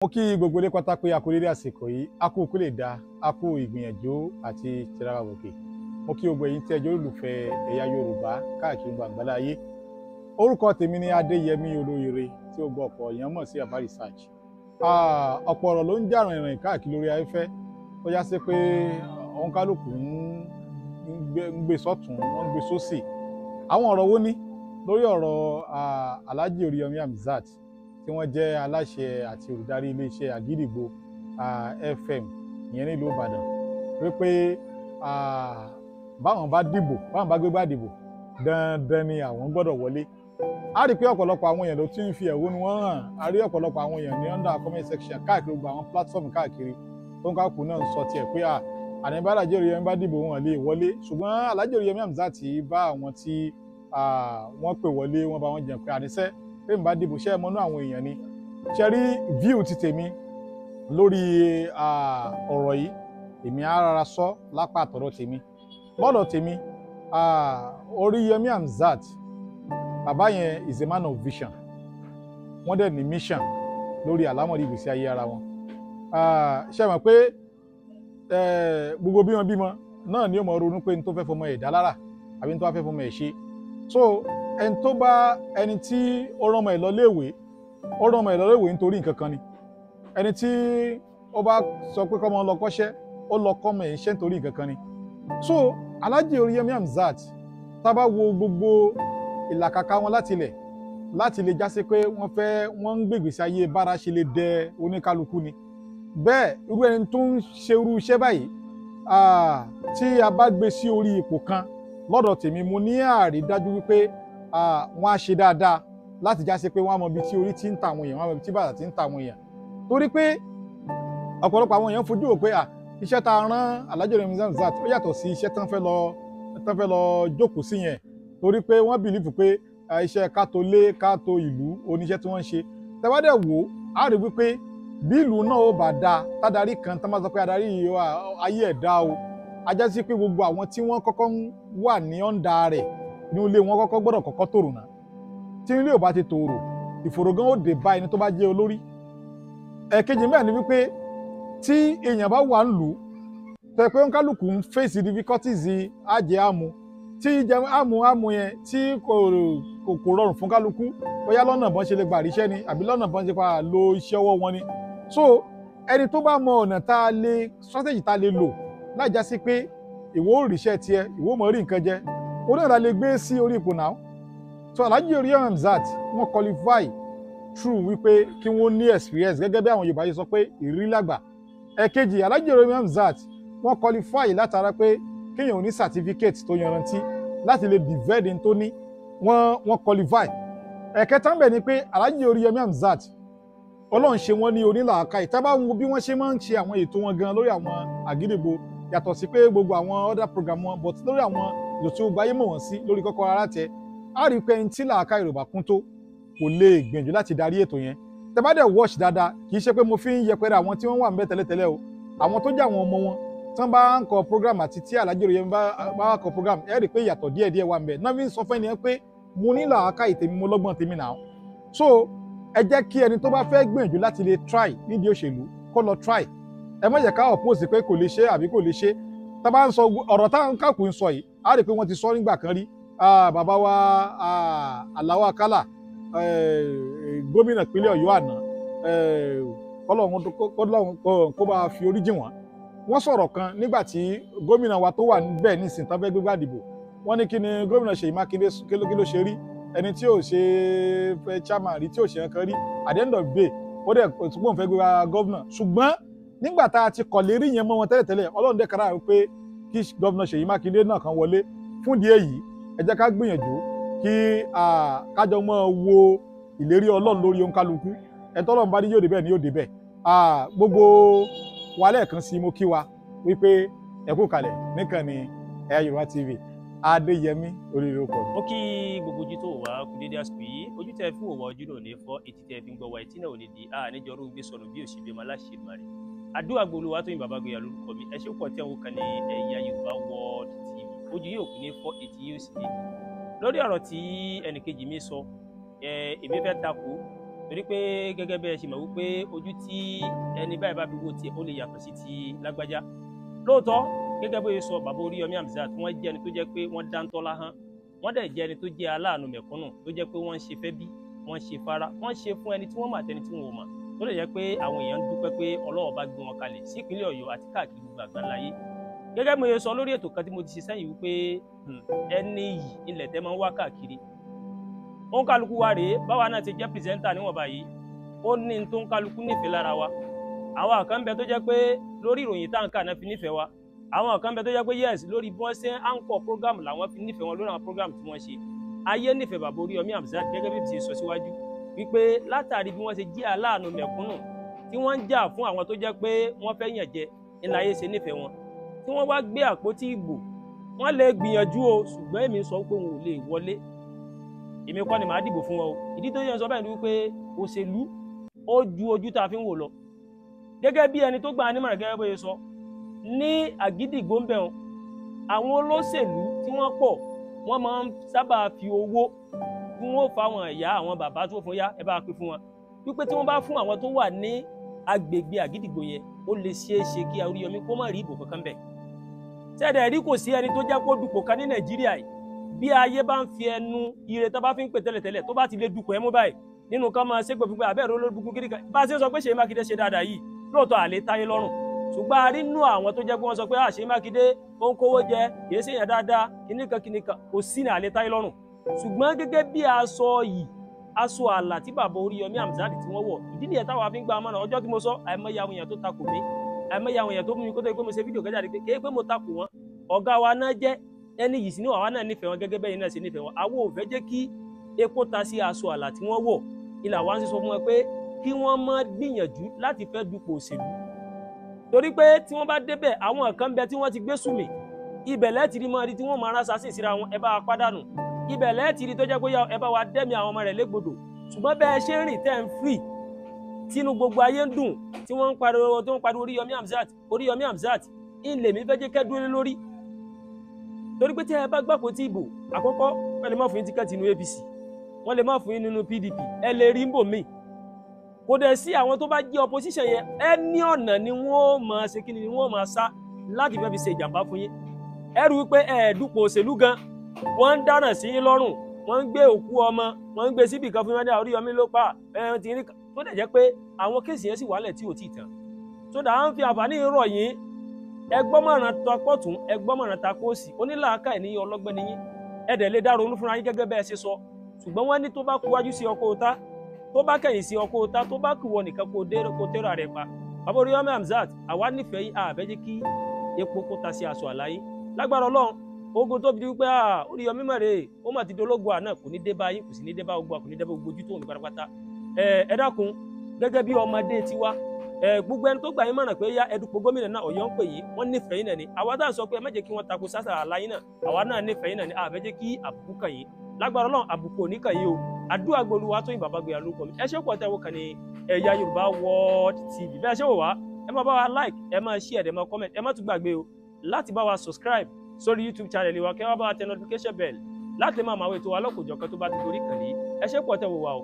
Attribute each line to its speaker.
Speaker 1: Mo kí gbogbo ilé pátá pé a kú dédé àsìkò yìí, a kú kó lè dá, a kú ìgbìyànjú àti tìrára wòkè. Mo kí gbogbo ẹ̀yin tí ẹ jẹ́ olùfẹ́ ẹ̀yà Yorùbá káàkiri gbogbo àgbálá ayé. Orúkọ tèmi ni Adéyẹmí Olóyèrè tí ó gbọ́ ọ̀pọ̀ èèyàn mọ̀ sí Baba Research. Ọ̀pọ̀ ọ̀rọ̀ ló ń jà rìnrìn káàkiri lórí afẹ́fẹ́ tó já sí pé òun kálukú ń gbé sọ́tún, wọ́n ń gbé sósì. Àwọn ọ̀rọ̀ wo ni lórí ọ̀rọ̀ Alhaji Oríyọmí Hamzat tí wọ́n jẹ́ aláṣẹ àti olùdarí iléeṣẹ́ Àgídìgbo FM ìyẹn nílùú Ìbàdàn wípé báwọn bá dìbò, báwọn bá gbégbá dìbò dandan ni àwọn gbọ́dọ̀ wọlé. A rí pé ọ̀pọ̀lọpọ̀ àwọn èèyàn ló ti ń fi ẹ̀hónú wọn hàn. A rí ọ̀pọ̀lọpọ̀ àwọn èèyàn ní under comment section káàkiri gbogbo àwọn platform káàkiri tó ń káàkiri náà ń sọ tiẹ̀ pé àníbá Alhaji Oríyọmí bá dìbò wọn lè wọlé, ṣùgbọ́n Alhaji Oríyọmí Hamzat bá àwọn tí wọ́n pè wọlé wọ́n bá wọn jẹun pé àníṣẹ́ pé n bá dìbò ṣe é mọ́nú àwọn èèyàn ni. Ṣe rí view ti tèmi lórí ọ̀rọ̀ yìí, èmi á rárá sọ lápá àtọ̀rọ̀ tèmi. Lọ́dọ̀ tèmi, Oríyọmí Hamzat, bàbá yẹn is a man of vision. Wọ́n dẹ̀ ní mission lórí àlámọ̀rí ìgbésí ayé ara wọn. Ṣe mọ̀ pé gbogbo bímọ náà ni ó mọ̀ ronú pé n tó fẹ́ fọmọ ẹ̀ dá lára àbí n tó fẹ́ fọmọ ẹ̀ ṣe. So ẹni tí ó rán ọmọ ẹ̀ lọ léèwé, ó rán ọmọ ẹ̀ lọ léèwé nítorí nǹkan kan ni. Ẹni tí ó bá sọ pé kọ́mọ lọ kọ́ṣẹ́, ó lọ kọ́mọ ẹ̀ iṣẹ́ nítorí nǹkan kan ni. So Alhaji Oríyọmí Hamzat, tá bá wo gbogbo ìlàkàkà wọn láti lè jásí pé wọ́n ń gbègbèsí ayé bára ṣe lè dẹ oníkálukú ni. Bẹ́ẹ̀ irú ẹni tó ń ṣe irú iṣẹ́ báyìí, tí a bá gbé sí orí ipò kan, lọ́dọ̀ tèmi mo ní àrídájú wípé wọ́n á ṣe dáadáa láti jásí pé wọ́n á mọ ibi tí orí ti ń ta àwọn èèyàn, wọ́n á mọ ibi tí bàtà ti ń ta àwọn èèyàn. Torí pé ọ̀pọ̀lọpọ̀ àwọn èèyàn fojú wò pé iṣẹ́ tá a rán Alhaji Oríyọmí Hamzat ó yàtọ̀ sí iṣẹ́ tán fẹ́ lọ jókòó sí yẹn. Torí pé wọ́n bìlífù pé iṣẹ́ káto lé káto ìlú oníṣẹ́ tí wọ́n ń ṣe. Tẹ́wádẹ̀ wò á rí wípé bí ìlú náà ó bá dáa, tádarí kan tán bá sọ pé adarí ayé ẹ̀ dá o, a já sí pé gbogbo àwọn tí wọ́n kọ́kọ́ wà ní ọ̀ǹda rẹ̀ ní ilé wọn kọ́kọ́ gbọ́dọ̀ kọ́kọ́ tòrò náà. Tí ilé ò bá ti tòrò, ìfòrògán ó dé bá ẹni tó bá jẹ́ olórí. Ẹ̀kejì mẹ́rin ni wípé tí èèyàn bá wà ń lù tẹ́ pé oníkálùkù ń face difficulties àjẹ́ àmú, tí jẹ́ àmú yẹn tí kò rọrùn fún kálukú, bóyá lọ́nà bọ́n ṣe lè gbà ríṣẹ́ ni àbí lọ́nà bọ́n ṣe padà lo iṣẹ́ ọwọ́ wọn ni. So ẹni tó bá mọ ọ̀nà strategy tá a lè lò láì já sí pé ìwọ ò ríṣẹ́ tiẹ̀, ìwọ mọ̀ rí nǹkan jẹ, ó náà lè gbé sí orí ipò náà. So Alhaji Oríyọmí Hamzat wọ́n qualify through wípé kí wọ́n ní experience gẹ́gẹ́ bí àwọn Yorùbá yìí sọ pé ìrírí lágbà. Ẹ̀kejì, Alhaji Oríyọmí Hamzat wọ́n qualify látara pé kéèyàn ò ní certificate tó yanrantí láti lè divide tó ní, wọ́n qualify. Ẹ̀kẹta ń bẹ ni pé Alhaji Oríyọmí Hamzat Ọlọ́run ṣe wọ́n ní onílàákàyè. Tá bá wo bí wọ́n ṣe máa ń ṣe àwọn ètò wọn gan lórí àwọn Àgídìgbo yàtọ̀ sí pé gbogbo àwọn other program wọn, but lórí àwọn ètò tí gbogbo ayé mọ̀ wọ́n sí lórí Kọ́kọ́rọ́ Alátẹ, a rí pé ẹni tí làákàyè rẹ̀ bá kún tó kò lè gbìyànjú láti darí ètò yẹn. Tẹ́ bá dẹ̀ watch dáadáa, kì í ṣe pé mo fi ń yẹpẹrẹ àwọn tí wọ́n wà ń bẹ tẹ́lẹ̀tẹ́lẹ̀ o. Àwọn tó jẹ́ àwọn ọmọ wọn tán bá ń kọ program àti tí Alhaji Oríyọmí bá kọ program, ẹ rí pé ìyàtọ̀ díẹ̀díẹ̀ wà ń bẹ. Náà fi ń sọ fún ẹni pé mo ní làákàyè tèmi, mo lọ́gbọ́n tèmi náà. So ẹ jẹ́ kí ẹni tó bá fẹ́ gbìyànjú láti lè try nídìí òṣèlú kó lọ try. Ẹ má jẹ́ ká oppose pé kò lè ṣe àbí kò lè ṣe. Tá bá ń sọ ọ̀rọ̀ táwọn káàkù ń sọ yìí, a rí pé wọ́n ti sọ nígbà kan rí. Bàbá wa Alao Akala, gómìnà ìpínlẹ̀ Ọ̀yọ́ àná, kọ́lọ́hún kó bá fi orí jìn wọ́n. Wọ́n sọ̀rọ̀ kan nígbà tí gómìnà wa tó wà níbẹ̀ nísìnyí tán fẹ́ gbégbá dìbò. Wọ́n ní kí ni gómìnà Ṣèyí Mákindé kí ló ṣe rí, ẹni tí ò ṣe fẹ́ chairman rí, tí ò ṣe nǹkan rí, at the end of the day ó dẹ̀ ṣùgbọ́n fẹ́ gbégbá gómìnà. Ṣùgbọ́n nígbà tá a ti kọ̀lérí yẹn mọ́ wọn tẹ́lẹ̀tẹ́lẹ̀, Ọlọ́run dẹ̀ kára pé kí gómìnà Ṣèyí Mákindé náà kan wọlé. Fún ìdí èyí, ẹ jẹ́ ká gbìyànjú kí kájọ mọ́ wo ìlérí Ọlọ́run lórí oníkálukú. Ẹni tọ́lọ́run bá ní yóò débẹ̀ ni yóò débẹ̀. Gbogbo wa lẹ́ẹ̀kan sí mo kí wa wípé ẹ kú kalẹ̀ níkànnì Ẹ̀yà Yorùbá TV. Adéyẹmí Olóyèrè ọkọ.
Speaker 2: Mo kí gbogbo ojú tó wà kú dédé àsìkò yìí. Ojú tẹ́ fi wò wá ojú náà ní fọ́, etí tẹ́ fi ń gbọ́ wa etí náà ò ní di níjọ orú gbé sọnù bí òṣèlú ọmọ aláṣẹ ìmàrè. Àdúrà gbolo wa tó yin bàbá gbéyà lórúkọ mi. Ẹ ṣe pọ̀ tí àwọn kan ní Ẹ̀yà Yorùbá World TV. Ojú yóò kú ní fọ́, etí yóò sì dé. Lórí ọ̀rọ̀ tí ẹnìkejì mi sọ, èmi fẹ́ takò torí pé gẹ́gẹ́ bẹ́ẹ̀ ṣe mọ̀ wípé ojú tí ẹni báyìí bá fi wo tiẹ̀ ó lè yàtọ̀ sí ti lágbájá lóòótọ́ gẹ́gẹ́ bó ṣe sọ bàbá Oríyọmí Hamzat wọ́n jẹ́ ẹni tó jẹ́ pé wọ́n dáńtọ́ láhán wọ́n dẹ̀ jẹ́ ẹni tó jẹ́ aláàánú mẹ̀kúnnù tó jẹ́ pé wọ́n ń ṣe fẹ́ bí wọ́n ṣe fara wọ́n ṣe fún ẹni tí wọ́n mọ̀ àtẹni tí wọ́n ò mọ̀ tó lè jẹ́ pé àwọn èèyàn ń dúpẹ́ pé Ọlọ́run bá gbé wọn kalẹ̀ sí ìpínlẹ̀ Ọ̀yọ́ àti káàkiri gbogbo àgbáláyé gẹ́gẹ́ bí mo ṣe sọ lórí ètò kan tí mo ti ṣe sẹ́yìn wípé ẹni yìí ilẹ̀ tẹ́ máa ń wá káàkiri òun kálukú wa rèé báwa náà ti jẹ́ pìrìsẹ́ńtà níwọ̀nba yìí ó ní tó ń kálukú nífẹ̀ẹ́ lára wa àwọn kan bẹ tó jẹ́ pé lórí ìròyìn táǹkà náà fi nífẹ̀ẹ́ wa àwọn kan bẹ tó jẹ́ pé yes lórí bí wọ́n ṣe ń àǹkọ̀ program làwọn fi nífẹ̀ẹ́ wọn lórí àwọn program tí wọ́n ṣe ayé nífẹ̀ẹ́ bàbá Oríyọmí Hamzat gẹ́gẹ́ bí ti sọ síwájú wípé látàrí bí wọ́n ṣe jí aláàánú mẹ̀kúnnù tí wọ́n ń jà fún àwọn tó jẹ́ pé wọ́n fẹ́ yàn jẹ ìlàyé ṣe nífẹ̀ẹ́ wọn tí wọ́n wá gbé àpótí ìbò wọ́n lè gbìyànjú o ṣùgbọ́n èmi sọ pé wọn ò lè wọlé èmi kọ́ ni màá dìbò fún wọn o ìdí tó yẹ sọ bẹ́ẹ̀ ni wípé òṣèlú ó ju ojú tá a fi ń wò lọ gẹ́gẹ́ bí ẹni tó gbà á nímọ̀ràn gẹ́gẹ́ bó ṣe sọ ní àgídìgbò ń bẹ̀ wọn àwọn olóṣèlú tí wọ́n pọ̀ wọ́n máa ń sábà fi owó tí wọ́n fa àwọn ìyá àwọn bàbá tó fún yá ẹ bá pín fún wọn wípé tí wọ́n bá fún àwọn tó wà ní agbègbè àgídìgbò yẹn ó lè ṣeé ṣe kí Oríyọmí kó má rí ìbò kankan bẹ̀ tẹ́ẹ̀dẹ̀ rí kò sí ẹni tó jẹ́ kó dupò kan ní Nàìjíríà yìí bí ayé bá ń fi ẹnu ire tó bá fi ń pè tẹ́lẹ̀tẹ́lẹ̀ tó bá ti lè dupò ẹ mú báyìí nínú kan máa ṣégbè fún pé abẹ́rẹ́ olódùkú kiri kan bá a ṣe sọ pé Ṣèyí Mákindé ṣe dáadáa yìí lóòótọ́ àlè táyé lọ́rùn ṣùgbọ́n a rí nú àwọn tó jẹ́ pé wọ́n sọ pé Ṣèyí Mákindé ó ń kówó jẹ kìí ṣe yẹn dáadáa kìnnìkan kò sí ní àlè táyé lọ́rùn ṣùgbọ́n gẹ́gẹ́ bí aṣọ yìí aṣọ àlà tí bàbá Oríyọmí Hamzat tí wọ́n wọ̀ ìdí nìyẹn táwa fi ń gba ọmọ náà ọjọ́ tí mo sọ àìmọye àwọn èèyàn tó takò mí àìmọye àwọn èèyàn tó mú mi kó tó pé mo ṣe fídíò kẹjáde pé kéé pé mo takò wọn ọ̀gá wa náà jẹ́ ẹni yìí sí ní àwa náà nífẹ̀ẹ́ wọn gẹ́gẹ́ bẹ́ẹ̀ náà ṣe nífẹ̀ẹ́ wọn àwọn ò fẹ́ jẹ́ kí epo ta sí aṣọ àlà tí wọ́n wọ̀ ilà wa ń sọ fún wọn pé kí wọ́n má gbìyànjú láti fẹ́ dupò òṣèlú torí pé tí wọ́n bá débẹ̀ àwọn kan bẹ tí wọ́n ti gbé sùnmí ibẹ̀ lẹ́ẹ̀tì rí mọ́ rí tí wọ́n máa rán sásì síra wọn ẹ bá wa pàdánù ibẹ̀ lẹ́ẹ̀tì rí tó jẹ́ pé ẹ bá wa dẹ́mi àwọn ọmọ rẹ̀ légbodò ṣùgbọ́n bẹ́ẹ̀ ṣe ń rìn tẹ́ ń fì tínú gbogbo ayé ń dùn tí wọ́n ń pariwo Oríyọmí Hamzat ilé mi fẹ́ jẹ́ kẹ́dúró lórí torí pé tí ẹ bá gbàpò tí ìbò àkọ́kọ́ wọ́n lè má fún yín tíkẹ́ẹ̀tì nínú APC wọ́n lè má fún yín nínú PDP ẹ lè rí mbò míì kò dẹ̀ sí àwọn tó bá jẹ́ opposition yẹn ẹni ọ̀nà ni wọ́n máa ṣe kí ni wọ́n máa sá láti fẹ́ fi ṣe ìjàmbá fún yín ẹ rí wípé ẹ̀ẹ́dùpọ̀ òṣèlú gan wọ́n ń dáràn sí yín lọ́rùn wọ́n ń gbé òkú ọmọ wọ́n ń gbé síbì kan fún yín ní Oríyọmí ló pa ti ní tó dẹ̀ jẹ́ pé àwọn kéèsì yẹn sì wálẹ̀ tí ò tí ì tán tó dà á ń fi àǹfààní rọ̀ yín ẹgbọ́mọ̀ràn takọ́tún ẹgbọ́mọ̀ràn takọ́sì onílàákà ènìyàn ọlọ́gbẹ́ ni yín ẹ̀dẹ̀ lè dá ronú fúnra yín gẹ́gẹ́ bẹ́ẹ̀ ṣe sọ ṣùgbọ́n wọ́n ní tó bá kú wájú sí ọkọ̀ òta tó bá kẹ̀yìn sí ọkọ̀ òta tó bá kú wọ nìkan kó tẹ́rọ rẹ̀ pa bàbá Oríyọmí Hamzat àwa nífẹ̀ẹ́ yìí àbẹ́ jẹ́ kí epo kó ta sí aṣọ àlàyé lágbára Ọlọ́run ogun tó fi di wípé Oríyọmí mọ̀rẹ́ ó mà ti dológun àná kò ní dé bá yín kò sì ní dé bá ogun kò ní dé bá ojú tó ní pátápátá ẹ dákun gẹ́gẹ́ bí ọmọdé tiwa gbogbo ẹni tó gbà yín mọ̀ràn pé yá ẹdùpọ̀ gómìnà náà Ọ̀yọ́ ń pè yín wọ́n nífẹ̀ẹ́ yín náà ni àwa dáhùn sọ pé ẹ má jẹ́ kí wọ́n tako sásà àlàyé náà àwa náà nífẹ̀ẹ́ yín náà ni àbẹ́ jẹ́ kí àbùkù kàn yín lágbára Ọlọ́run àbùkù òní kàn yín o àdúrà gbólúwa Tóyìn Bàbágboyà lórúkọ mi ẹ ṣe pọ̀ tẹ́wọ́ kan ní Ẹ̀yà Yorùbá World TV bẹ́ẹ̀ ṣe wò wá ẹ máa bá wa like ẹ máa share ẹ máa comment ẹ má tún gbàgbé o láti bá wa subscribe sórí YouTube channel wa kẹ́ wá bá wa tẹ notification bell láti máa máa wò ètò wa lọ́kòjọ̀kan tó bá ti torí kàn ní ẹ ṣe pọ̀ tẹ́wọ́ wa o.